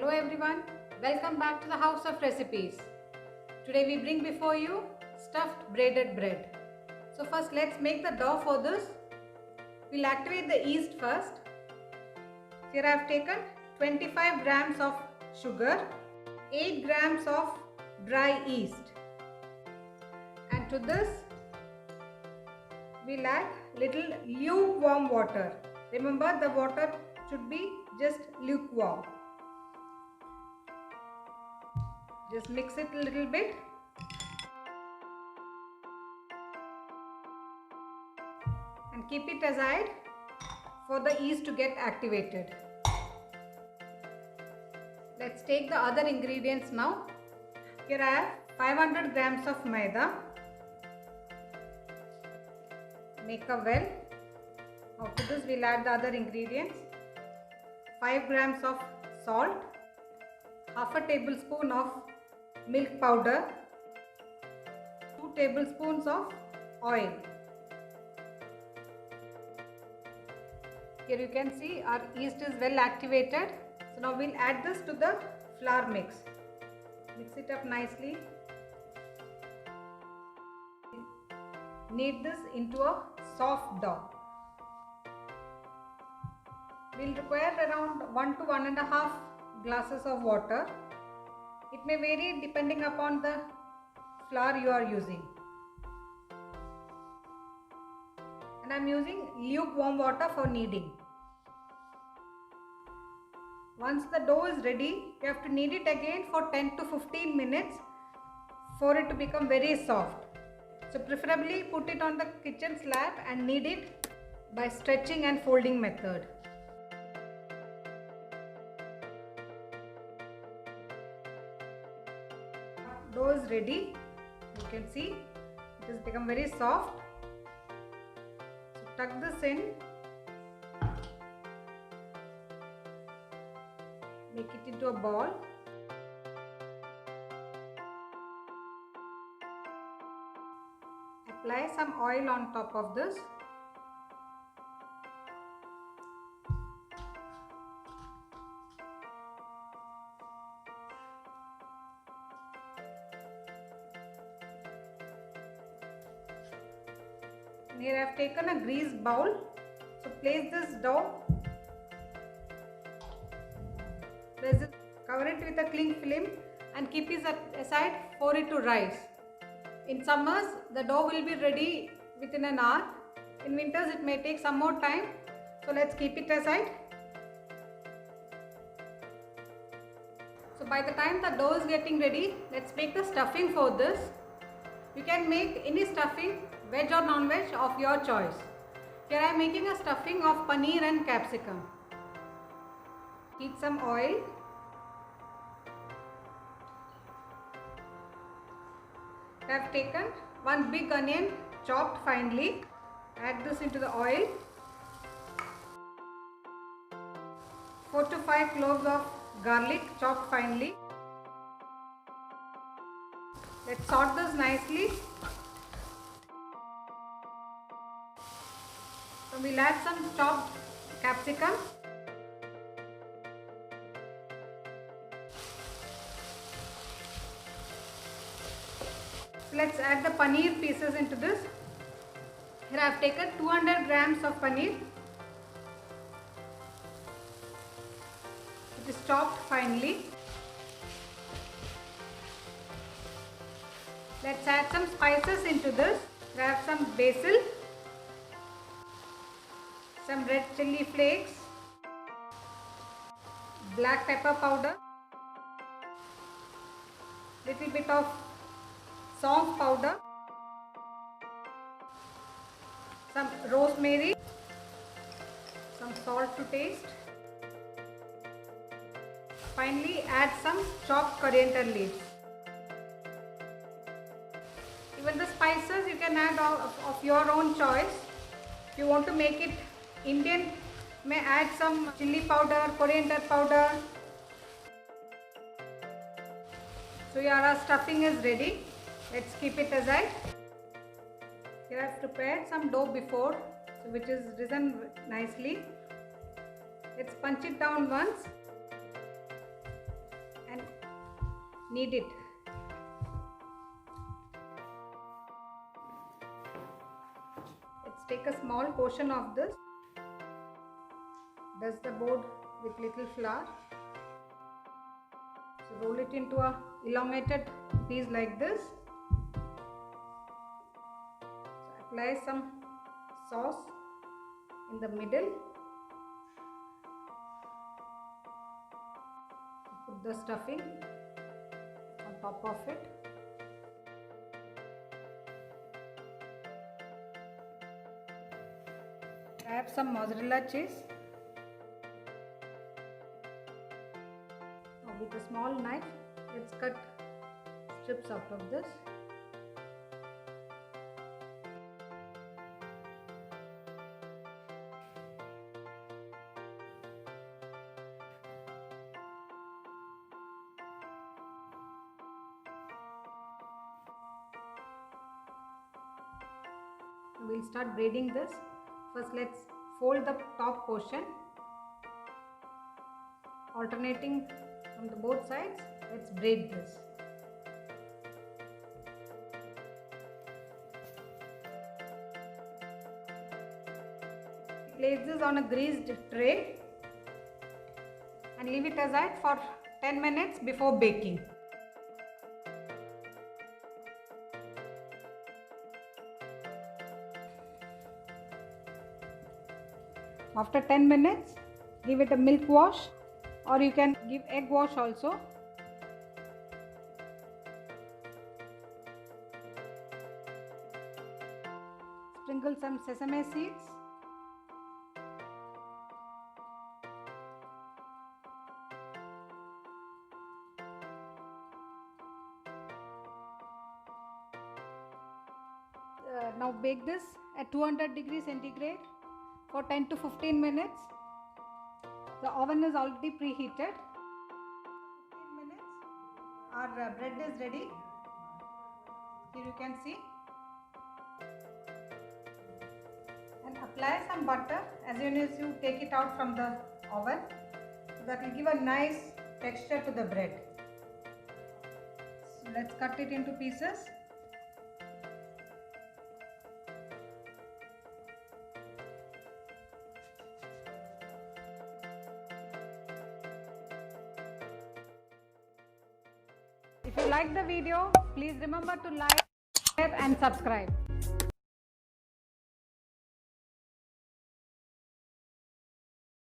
Hello everyone, welcome back to the House of Recipes. Today we bring before you stuffed braided bread. So first let's make the dough for this. We'll activate the yeast first. Here I have taken 25 grams of sugar, 8 grams of dry yeast, and to this we'll add little lukewarm water. Remember, the water should be just lukewarm. Just mix it a little bit. And keep it aside for the yeast to get activated. Let's take the other ingredients now. Here I have 500 grams of maida. Make a well. After this we'll add the other ingredients. 5 grams of salt, half a tablespoon of milk powder, 2 tablespoons of oil. Here you can see our yeast is well activated. So now we'll add this to the flour mix. Mix it up nicely. Knead this into a soft dough. We'll require around 1 to 1.5 glasses of water. It may vary depending upon the flour you are using. And I am using lukewarm water for kneading. Once the dough is ready, you have to knead it again for 10 to 15 minutes for it to become very soft. So preferably put it on the kitchen slab and knead it by stretching and folding method. Dough is ready. You can see it has become very soft. So tuck this in. Make it into a ball. Apply some oil on top of this. And here I have taken a greased bowl. So place this dough. Cover it with a cling film and keep it aside for it to rise. In summers, the dough will be ready within an hour. In winters, it may take some more time. So let's keep it aside. So by the time the dough is getting ready, let's make the stuffing for this. You can make any stuffing, veg or non-veg, of your choice. Here I am making a stuffing of paneer and capsicum. Heat some oil. I have taken one big onion chopped finely. Add this into the oil. 4 to 5 cloves of garlic chopped finely. Let's sort this nicely. So we'll add some chopped capsicum. Let's add the paneer pieces into this. Here I have taken 200 grams of paneer. It is chopped finely. Let's add some spices into this. I have some basil, some red chilli flakes, black pepper powder, little bit of saunf powder, some rosemary, some salt to taste. Finally, add some chopped coriander leaves. Even the spices you can add of your own choice. If you want to make it Indian, may add some chili powder, coriander powder. So our stuffing is ready. Let's keep it aside. Here I have prepared some dough before, which is risen nicely. Let's punch it down once. knead it. Let's take a small portion of this. Dust the board with little flour. So roll it into a elongated piece like this. So apply some sauce in the middle. Put the stuffing on top of it. I have some mozzarella cheese. Now with a small knife, let's cut strips out of this. We'll start braiding this. First, let's fold the top portion, alternating from the both sides. Let's braid this. Place this on a greased tray and leave it aside for 10 minutes before baking. After 10 minutes, give it a milk wash, or you can give egg wash also. Sprinkle some sesame seeds. Now bake this at 200 degrees centigrade for 10 to 15 minutes. The oven is already preheated. 15 minutes. Our bread is ready. Here you can see. And apply some butter as soon as you take it out from the oven. So that will give a nice texture to the bread. So let's cut it into pieces. If you like the video, please remember to like, share and subscribe.